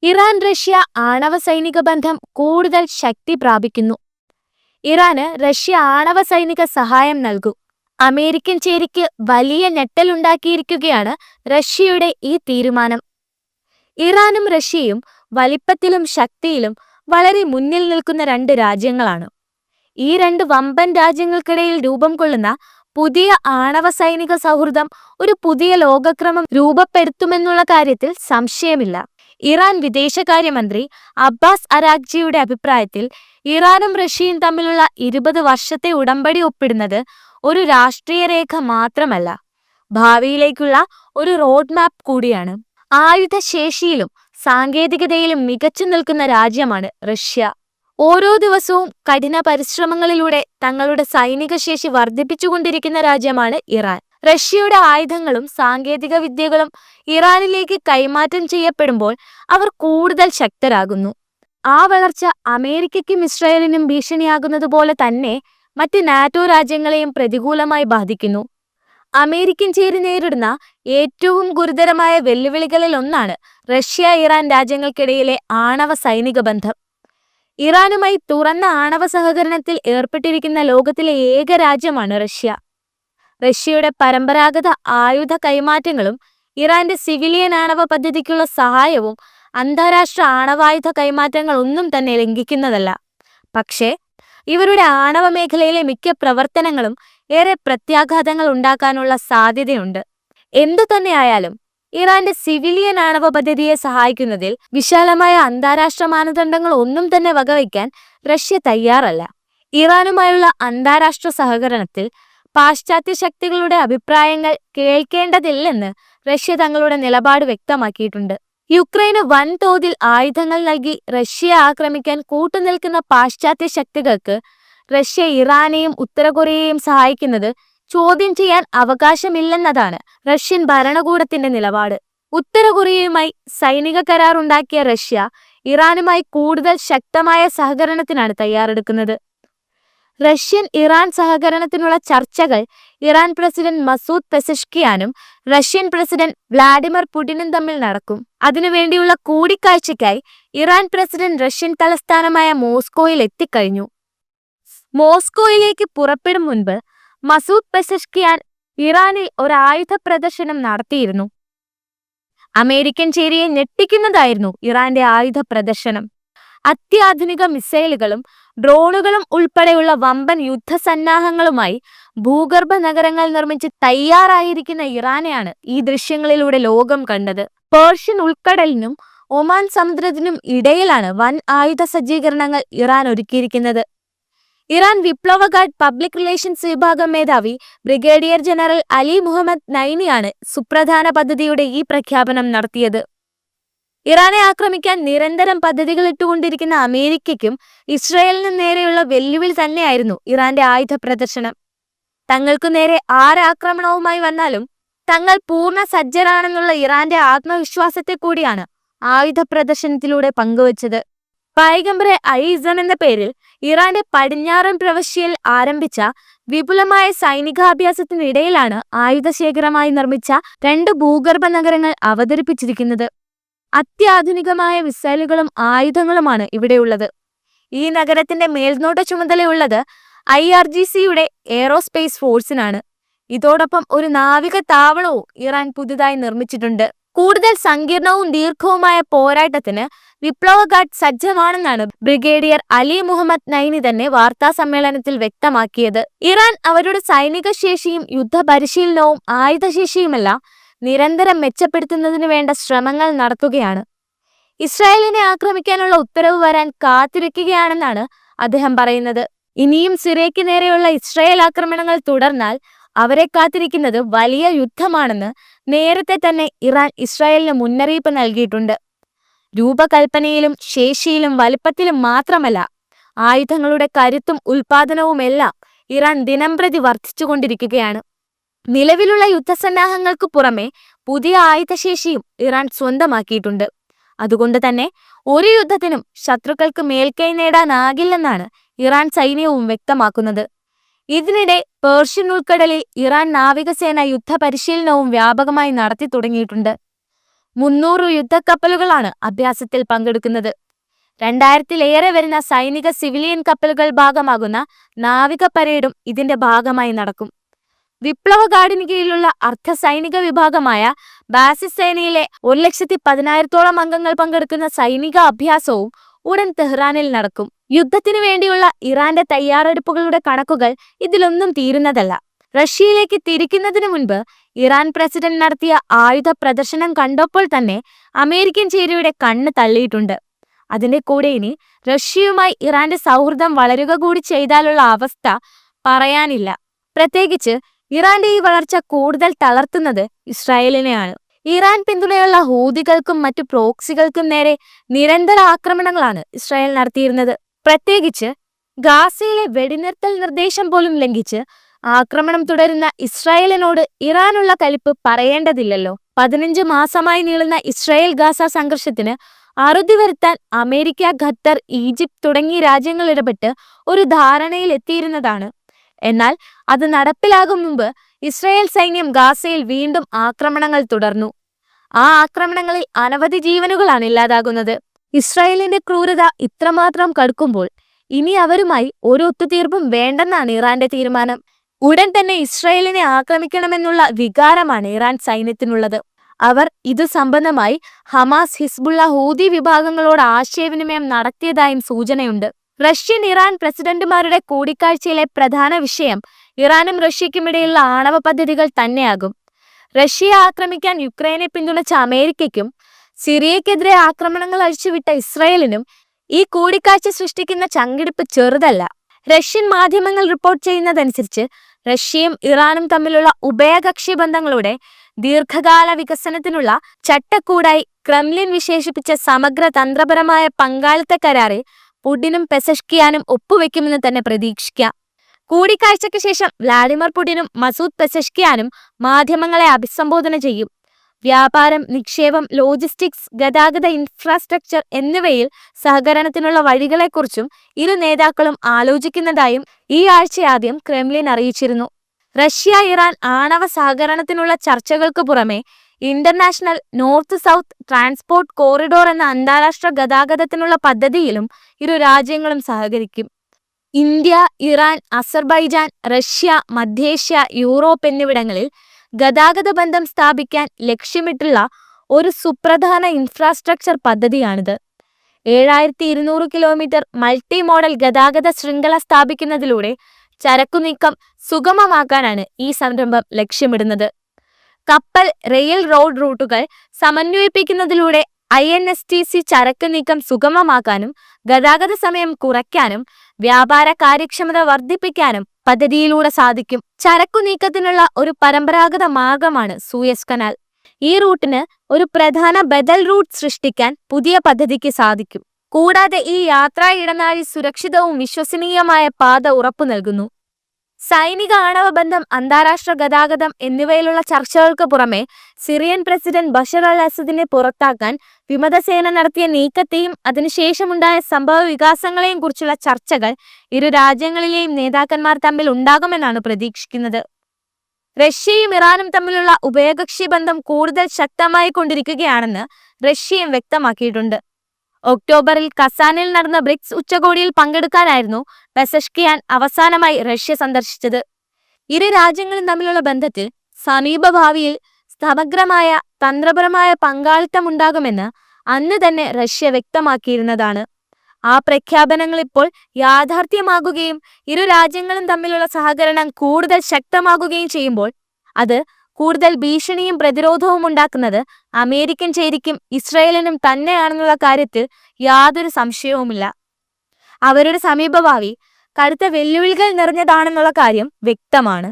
Iran Russia ആണവ സൈനിക ബന്ധം കൂടുതൽ ശക്തി പ്രാപിക്കുന്നു. ഇറാന് റഷ്യ ആണവ സൈനിക സഹായം നൽകും. അമേരിക്കൻ ചേരിക്ക് വലിയ ഞെട്ടലുണ്ടാക്കിയിരിക്കുകയാണ് റഷ്യയുടെ ഈ തീരുമാനം. ഇറാനും റഷ്യയും വലിപ്പത്തിലും ശക്തിയിലും വളരെ മുന്നിൽ നിൽക്കുന്ന രണ്ട് രാജ്യങ്ങളാണ്. ഈ രണ്ട് വമ്പൻ രാജ്യങ്ങൾക്കിടയിൽ രൂപം കൊള്ളുന്ന പുതിയ ആണവ സൈനിക സൗഹൃദം ഒരു പുതിയ ലോകക്രമം രൂപപ്പെടുത്തുമെന്നുള്ള കാര്യത്തിൽ സംശയമില്ല. ഇറാൻ വിദേശകാര്യമന്ത്രി അബ്ബാസ് അരാഗ്ചിയുടെ അഭിപ്രായത്തിൽ ഇറാനും റഷ്യയും തമ്മിലുള്ള 20 വർഷത്തെ ഉടമ്പടി ഒപ്പിടുന്നത് ഒരു രാഷ്ട്രീയ രേഖ മാത്രമല്ല, ഭാവിയിലേക്കുള്ള ഒരു റോഡ് മാപ്പ് കൂടിയാണ്. ആയുധശേഷിയിലും സാങ്കേതികതയിലും മികച്ചു നിൽക്കുന്ന രാജ്യമാണ് റഷ്യ. ഓരോ ദിവസവും കഠിന പരിശ്രമങ്ങളിലൂടെ തങ്ങളുടെ സൈനിക ശേഷി വർദ്ധിപ്പിച്ചുകൊണ്ടിരിക്കുന്ന രാജ്യമാണ് ഇറാൻ. റഷ്യയുടെ ആയുധങ്ങളും സാങ്കേതിക വിദ്യകളും ഇറാനിലേക്ക് കൈമാറ്റം ചെയ്യപ്പെടുമ്പോൾ അവർ കൂടുതൽ ശക്തരാകുന്നു. ആ വളർച്ച അമേരിക്കയ്ക്കും ഇസ്രായേലിനും ഭീഷണിയാകുന്നത് പോലെ തന്നെ മറ്റ് നാറ്റോ രാജ്യങ്ങളെയും പ്രതികൂലമായി ബാധിക്കുന്നു. അമേരിക്കൻ ചേരി നേരിടുന്ന ഏറ്റവും ഗുരുതരമായ വെല്ലുവിളികളിൽ ഒന്നാണ് റഷ്യ ഇറാൻ രാജ്യങ്ങൾക്കിടയിലെ ആണവ സൈനിക ബന്ധം. ഇറാനുമായി തുറന്ന ആണവ സഹകരണത്തിൽ ഏർപ്പെട്ടിരിക്കുന്ന ലോകത്തിലെ ഏക രാജ്യമാണ് റഷ്യ. റഷ്യയുടെ പരമ്പരാഗത ആയുധ കൈമാറ്റങ്ങളും ഇറാന്റെ സിവിലിയൻ ആണവ പദ്ധതിക്കുള്ള സഹായവും അന്താരാഷ്ട്ര ആണവായുധ കൈമാറ്റങ്ങൾ ഒന്നും തന്നെ ലംഘിക്കുന്നതല്ല. പക്ഷേ ഇവരുടെ ആണവ മേഖലയിലെ മിക്ക പ്രവർത്തനങ്ങളും ഏറെ പ്രത്യാഘാതങ്ങൾ ഉണ്ടാക്കാനുള്ള സാധ്യതയുണ്ട്. എന്തു തന്നെയായാലും ഇറാന്റെ സിവിലിയൻ ആണവ പദ്ധതിയെ സഹായിക്കുന്നതിൽ വിശാലമായ അന്താരാഷ്ട്ര മാനദണ്ഡങ്ങൾ ഒന്നും തന്നെ വകവയ്ക്കാൻ റഷ്യ തയ്യാറല്ല. ഇറാനുമായുള്ള അന്താരാഷ്ട്ര സഹകരണത്തിൽ പാശ്ചാത്യ ശക്തികളുടെ അഭിപ്രായങ്ങൾ കേൾക്കേണ്ടതില്ലെന്ന് റഷ്യ തങ്ങളുടെ നിലപാട് വ്യക്തമാക്കിയിട്ടുണ്ട്. യുക്രൈന് വൻതോതിൽ ആയുധങ്ങൾ നൽകി റഷ്യയെ ആക്രമിക്കാൻ കൂട്ടുനിൽക്കുന്ന പാശ്ചാത്യ ശക്തികൾക്ക് റഷ്യ ഇറാനെയും ഉത്തര കൊറിയയെയും സഹായിക്കുന്നത് ചോദ്യം ചെയ്യാൻ അവകാശമില്ലെന്നതാണ് റഷ്യൻ ഭരണകൂടത്തിന്റെ നിലപാട്. ഉത്തര കൊറിയയുമായി സൈനിക കരാർ ഉണ്ടാക്കിയ റഷ്യ ഇറാനുമായി കൂടുതൽ ശക്തമായ സഹകരണത്തിനാണ് തയ്യാറെടുക്കുന്നത്. റഷ്യൻ ഇറാൻ സഹകരണത്തിനുള്ള ചർച്ചകൾ ഇറാൻ പ്രസിഡന്റ് മസൂദ് പെസഷ്കിയാനും റഷ്യൻ പ്രസിഡന്റ് വ്ളാഡിമിർ പുടിനും തമ്മിൽ നടക്കും. അതിനുവേണ്ടിയുള്ള കൂടിക്കാഴ്ചയ്ക്കായി ഇറാൻ പ്രസിഡന്റ് റഷ്യൻ തലസ്ഥാനമായ മോസ്കോയിൽ എത്തിക്കഴിഞ്ഞു. മോസ്കോയിലേക്ക് പുറപ്പെടും മുൻപ് മസൂദ് പെസഷ്കിയാൻ ഇറാനിൽ ഒരു ആയുധ പ്രദർശനം നടത്തിയിരുന്നു. അമേരിക്കൻ ചേരിയെ ഞെട്ടിക്കുന്നതായിരുന്നു ഇറാന്റെ ആയുധ പ്രദർശനം. അത്യാധുനിക മിസൈലുകളും ഡ്രോണുകളും ഉൾപ്പെടെയുള്ള വമ്പൻ യുദ്ധസന്നാഹങ്ങളുമായി ഭൂഗർഭ നഗരങ്ങൾ നിർമ്മിച്ച് തയ്യാറായിരിക്കുന്ന ഇറാനെയാണ് ഈ ദൃശ്യങ്ങളിലൂടെ ലോകം കണ്ടത്. പേർഷ്യൻ ഉൾക്കടലിനും ഒമാൻ സമുദ്രത്തിനും ഇടയിലാണ് വൻ ആയുധ സജ്ജീകരണങ്ങൾ ഇറാൻ ഒരുക്കിയിരിക്കുന്നത്. ഇറാൻ വിപ്ലവ ഗാർഡ് പബ്ലിക് റിലേഷൻസ് വിഭാഗം മേധാവി ബ്രിഗേഡിയർ ജനറൽ അലി മുഹമ്മദ് നൈനിയാണ് സുപ്രധാന പദ്ധതിയുടെ ഈ പ്രഖ്യാപനം നടത്തിയത്. ഇറാനെ ആക്രമിക്കാൻ നിരന്തരം പദ്ധതികൾ ഇട്ടുകൊണ്ടിരിക്കുന്ന അമേരിക്കയ്ക്കും ഇസ്രായേലിനും നേരെയുള്ള വെല്ലുവിളി തന്നെയായിരുന്നു ഇറാന്റെ ആയുധ പ്രദർശനം. തങ്ങൾക്കു നേരെ ആരാക്രമണവുമായി വന്നാലും തങ്ങൾ പൂർണ്ണ സജ്ജരാണെന്നുള്ള ഇറാന്റെ ആത്മവിശ്വാസത്തെ കൂടിയാണ് ആയുധ പ്രദർശനത്തിലൂടെ പങ്കുവച്ചത്. പൈഗംബറെ ഐസം എന്ന പേരിൽ ഇറാന്റെ പടിഞ്ഞാറൻ പ്രവിശ്യയിൽ ആരംഭിച്ച വിപുലമായ സൈനികാഭ്യാസത്തിനിടയിലാണ് ആയുധശേഖരമായി നിർമ്മിച്ച 2 ഭൂഗർഭ നഗരങ്ങൾ അവതരിപ്പിച്ചിരിക്കുന്നത്. അത്യാധുനികമായ മിസൈലുകളും ആയുധങ്ങളുമാണ് ഇവിടെയുള്ളത്. ഈ നഗരത്തിന്റെ മേൽനോട്ട ചുമതലയുള്ളത് IRGCയുടെ എയ്റോസ്പേസ് ഫോഴ്സിനാണ്. ഇതോടൊപ്പം ഒരു നാവിക താവളവും ഇറാൻ പുതുതായി നിർമ്മിച്ചിട്ടുണ്ട്. കൂടുതൽ സങ്കീർണവും ദീർഘവുമായ പോരാട്ടത്തിന് വിപ്ലവ ഗാർഡ് സജ്ജമാണെന്നാണ് ബ്രിഗേഡിയർ അലി മുഹമ്മദ് നൈനി തന്നെ വാർത്താ സമ്മേളനത്തിൽ വ്യക്തമാക്കിയത്. ഇറാൻ അവരുടെ സൈനിക ശേഷിയും യുദ്ധപരിശീലനവും ആയുധശേഷിയുമെല്ലാം നിരന്തരം മെച്ചപ്പെടുത്തുന്നതിന് വേണ്ട ശ്രമങ്ങൾ നടത്തുകയാണ്. ഇസ്രായേലിനെ ആക്രമിക്കാനുള്ള ഉത്തരവ് വരാൻ കാത്തിരിക്കുകയാണെന്നാണ് അദ്ദേഹം പറയുന്നത്. ഇനിയും സിറിയയ്ക്ക് നേരെയുള്ള ഇസ്രായേൽ ആക്രമണങ്ങൾ തുടർന്നാൽ അവരെ കാത്തിരിക്കുന്നത് വലിയ യുദ്ധമാണെന്ന് നേരത്തെ തന്നെ ഇറാൻ ഇസ്രായേലിന് മുന്നറിയിപ്പ് നൽകിയിട്ടുണ്ട്. രൂപകൽപ്പനയിലും ശേഷിയിലും വലിപ്പത്തിലും മാത്രമല്ല, ആയുധങ്ങളുടെ കരുത്തും ഉൽപാദനവുമെല്ലാം ഇറാൻ ദിനംപ്രതി വർദ്ധിച്ചുകൊണ്ടിരിക്കുകയാണ്. നിലവിലുള്ള യുദ്ധസന്നാഹങ്ങൾക്ക് പുറമെ പുതിയ ആയുധശേഷിയും ഇറാൻ സ്വന്തമാക്കിയിട്ടുണ്ട്. അതുകൊണ്ട് തന്നെ ഒരു യുദ്ധത്തിനും ശത്രുക്കൾക്ക് മേൽക്കൈ നേടാനാകില്ലെന്നാണ് ഇറാൻ സൈന്യവും വ്യക്തമാക്കുന്നത്. ഇതിനിടെ പേർഷ്യൻ ഉൾക്കടലിൽ ഇറാൻ നാവികസേന യുദ്ധപരിശീലനവും വ്യാപകമായി നടത്തി തുടങ്ങിയിട്ടുണ്ട്. 300 യുദ്ധക്കപ്പലുകളാണ് അഭ്യാസത്തിൽ പങ്കെടുക്കുന്നത്. 2000-ലേറെ വരുന്ന സൈനിക സിവിലിയൻ കപ്പലുകൾ ഭാഗമാകുന്ന നാവിക പരേഡും ഇതിന്റെ ഭാഗമായി നടക്കും. വിപ്ലവ ഗാർഡിന് കീഴിലുള്ള അർദ്ധ സൈനിക വിഭാഗമായ ബാസിസ് സേനയിലെ 1,10,000-ഓളം അംഗങ്ങൾ പങ്കെടുക്കുന്ന സൈനിക അഭ്യാസവും ഉടൻ തെഹ്റാനിൽ നടക്കും. യുദ്ധത്തിനു വേണ്ടിയുള്ള ഇറാന്റെ തയ്യാറെടുപ്പുകളുടെ കണക്കുകൾ ഇതിലൊന്നും തീരുന്നതല്ല. റഷ്യയിലേക്ക് തിരിക്കുന്നതിനു മുൻപ് ഇറാൻ പ്രസിഡന്റ് നടത്തിയ ആയുധ പ്രദർശനം കണ്ടപ്പോൾ തന്നെ അമേരിക്കൻ ചേരിയുടെ കണ്ണ് തള്ളിയിട്ടുണ്ട്. അതിന്റെ കൂടെ ഇനി റഷ്യയുമായി ഇറാന്റെ സൗഹൃദം വളരുക കൂടി ചെയ്താലുള്ള അവസ്ഥ പറയാനില്ല. പ്രത്യേകിച്ച് ഇറാന്റെ ഈ വളർച്ച കൂടുതൽ തളർത്തുന്നത് ഇസ്രായേലിനെയാണ്. ഇറാൻ പിന്തുണയുള്ള ഹൂതികൾക്കും മറ്റു പ്രോക്സികൾക്കും നേരെ നിരന്തര ആക്രമണങ്ങളാണ് ഇസ്രായേൽ നടത്തിയിരുന്നത്. പ്രത്യേകിച്ച് ഗാസയിലെ വെടിനിർത്തൽ നിർദ്ദേശം പോലും ലംഘിച്ച് ആക്രമണം തുടരുന്ന ഇസ്രായേലിനോട് ഇറാനുള്ള കലിപ്പ് പറയേണ്ടതില്ലല്ലോ. 15 മാസമായി നീളുന്ന ഇസ്രായേൽ ഗാസ സംഘർഷത്തിന് അറുതി വരുത്താൻ അമേരിക്ക, ഖത്തർ, ഈജിപ്ത് തുടങ്ങിയ രാജ്യങ്ങൾ ഇടപെട്ട് ഒരു ധാരണയിൽ എത്തിയിരുന്നതാണ്. എന്നാൽ അത് നടപ്പിലാകും മുമ്പ് ഇസ്രായേൽ സൈന്യം ഗാസയിൽ വീണ്ടും ആക്രമണങ്ങൾ തുടർന്നു. ആ ആക്രമണങ്ങളിൽ അനവധി ജീവനുകളാണ് ഇല്ലാതാകുന്നത്. ഇസ്രായേലിന്റെ ക്രൂരത ഇത്രമാത്രം കടുക്കുമ്പോൾ ഇനി അവരുമായി ഒരു ഒത്തുതീർപ്പും വേണ്ടെന്നാണ് ഇറാന്റെ തീരുമാനം. ഉടൻ തന്നെ ഇസ്രായേലിനെ ആക്രമിക്കണമെന്നുള്ള വികാരമാണ് ഇറാൻ സൈന്യത്തിനുള്ളത്. അവർ ഇത് സംബന്ധമായി ഹമാസ്, ഹിസ്ബുള്ള, ഹൂതി വിഭാഗങ്ങളോട് ആശയവിനിമയം നടത്തിയതായും സൂചനയുണ്ട്. റഷ്യൻ ഇറാൻ പ്രസിഡന്റുമാരുടെ കൂടിക്കാഴ്ചയിലെ പ്രധാന വിഷയം ഇറാനും റഷ്യയ്ക്കുമിടയിലുള്ള ആണവ പദ്ധതികൾ തന്നെയാകും. റഷ്യയെ ആക്രമിക്കാൻ യുക്രൈനെ പിന്തുണച്ച അമേരിക്കയ്ക്കും സിറിയക്കെതിരെ ആക്രമണങ്ങൾ അഴിച്ചുവിട്ട ഇസ്രായേലിനും ഈ കൂടിക്കാഴ്ച സൃഷ്ടിക്കുന്ന ചങ്കിടിപ്പ് ചെറുതല്ല. റഷ്യൻ മാധ്യമങ്ങൾ റിപ്പോർട്ട് ചെയ്യുന്നതനുസരിച്ച് റഷ്യയും ഇറാനും തമ്മിലുള്ള ഉഭയകക്ഷി ബന്ധങ്ങളുടെ ദീർഘകാല വികസനത്തിനുള്ള ചട്ടക്കൂടായി ക്രെംലിൻ വിശേഷിപ്പിച്ച സമഗ്ര തന്ത്രപരമായ പങ്കാളിത്ത കരാറിൽ പുടിനും പെസഷ്കിയാനും ഒപ്പുവെക്കുമെന്ന് തന്നെ പ്രതീക്ഷിക്കാം. കൂടിക്കാഴ്ചയ്ക്ക് ശേഷം വ്ളാഡിമിർ പുടിനും മസൂദ് പെസഷ്കിയാനും മാധ്യമങ്ങളെ അഭിസംബോധന ചെയ്യും. വ്യാപാരം, നിക്ഷേപം, ലോജിസ്റ്റിക്സ്, ഗതാഗത ഇൻഫ്രാസ്ട്രക്ചർ എന്നിവയിൽ സഹകരണത്തിനുള്ള വഴികളെക്കുറിച്ചും ഇരു നേതാക്കളും ആലോചിക്കുന്നതായും ഈ ആഴ്ചയാദ്യം ക്രെംലിൻ അറിയിച്ചിരുന്നു. റഷ്യ ഇറാൻ ആണവ സഹകരണത്തിനുള്ള ചർച്ചകൾക്ക് പുറമെ international north south transport corridor എന്ന അന്താരാഷ്ട്ര ഗതാഗതത്തിനുള്ള പദ്ധതിയിലും ഇരു രാജ്യങ്ങളും സഹകരിക്കും. ഇന്ത്യ, ഇറാൻ, അസർബൈജാൻ, റഷ്യ, മധ്യേഷ്യ, യൂറോപ്പ് എന്നിവിടങ്ങളിൽ ഗതാഗത ബന്ധം സ്ഥാപിക്കാൻ ലക്ഷ്യമിട്ടുള്ള ഒരു സുപ്രധാന ഇൻഫ്രാസ്ട്രക്ചർ പദ്ധതിയാണിത്. 7200 കിലോമീറ്റർ മൾട്ടി മോഡൽ ഗതാഗത ശൃംഖല സ്ഥാപിക്കുന്നതിലൂടെ ചരക്കുനീക്കം സുഗമമാക്കാനാണ് ഈ സംരംഭം ലക്ഷ്യമിടുന്നത്. കപ്പൽ, റെയിൽ, റോഡ് റൂട്ടുകൾ സമന്വയിപ്പിക്കുന്നതിലൂടെ INSTC ചരക്ക് നീക്കം സുഗമമാക്കാനും ഗതാഗത സമയം കുറയ്ക്കാനും വ്യാപാര കാര്യക്ഷമത വർദ്ധിപ്പിക്കാനും പദ്ധതിയിലൂടെ സാധിക്കും. ചരക്കു നീക്കത്തിനുള്ള ഒരു പരമ്പരാഗത മാർഗമാണ് സൂയസ് കനാൽ. ഈ റൂട്ടിന് ഒരു പ്രധാന ബദൽ റൂട്ട് സൃഷ്ടിക്കാൻ പുതിയ പദ്ധതിക്ക് സാധിക്കും. കൂടാതെ ഈ യാത്രാ ഇടനാഴി സുരക്ഷിതവും വിശ്വസനീയമായ പാത ഉറപ്പു നൽകുന്നു. സൈനിക ആണവ ബന്ധം, അന്താരാഷ്ട്ര ഗതാഗതം എന്നിവയിലുള്ള ചർച്ചകൾക്ക് പുറമെ സിറിയൻ പ്രസിഡന്റ് ബഷർ അൽ അസദിനെ പുറത്താക്കാൻ വിമതസേന നടത്തിയ നീക്കത്തെയും അതിനുശേഷമുണ്ടായ സംഭവ വികാസങ്ങളെയും കുറിച്ചുള്ള ചർച്ചകൾ ഇരു രാജ്യങ്ങളിലെയും നേതാക്കന്മാർ തമ്മിൽ ഉണ്ടാകുമെന്നാണ് പ്രതീക്ഷിക്കുന്നത്. റഷ്യയും ഇറാനും തമ്മിലുള്ള ഉഭയകക്ഷി ബന്ധം കൂടുതൽ ശക്തമായി കൊണ്ടിരിക്കുകയാണെന്ന് റഷ്യയും വ്യക്തമാക്കിയിട്ടുണ്ട്. ഒക്ടോബറിൽ കസാനിൽ നടന്ന ബ്രിക്സ് ഉച്ചകോടിയിൽ പങ്കെടുക്കാനായിരുന്നു പെസഷ്കിയാൻ അവസാനമായി റഷ്യ സന്ദർശിച്ചത്. ഇരു രാജ്യങ്ങളും തമ്മിലുള്ള ബന്ധത്തിൽ സമീപഭാവിയിൽ സമഗ്രമായ തന്ത്രപരമായ പങ്കാളിത്തമുണ്ടാകുമെന്ന് അന്ന് തന്നെ റഷ്യ വ്യക്തമാക്കിയിരുന്നതാണ്. ആ പ്രഖ്യാപനങ്ങൾ ഇപ്പോൾ യാഥാർത്ഥ്യമാകുകയും ഇരു രാജ്യങ്ങളും തമ്മിലുള്ള സഹകരണം കൂടുതൽ ശക്തമാകുകയും ചെയ്യുമ്പോൾ അത് കൂടുതൽ ഭീഷണിയും പ്രതിരോധവും ഉണ്ടാക്കുന്നത് അമേരിക്കൻ ചേരിക്കും ഇസ്രായേലിനും തന്നെയാണെന്നുള്ള കാര്യത്തിൽ യാതൊരു സംശയവുമില്ല. അവരുടെ സമീപഭാവി കടുത്ത വെല്ലുവിളികൾ നിറഞ്ഞതാണെന്നുള്ള കാര്യം വ്യക്തമാണ്.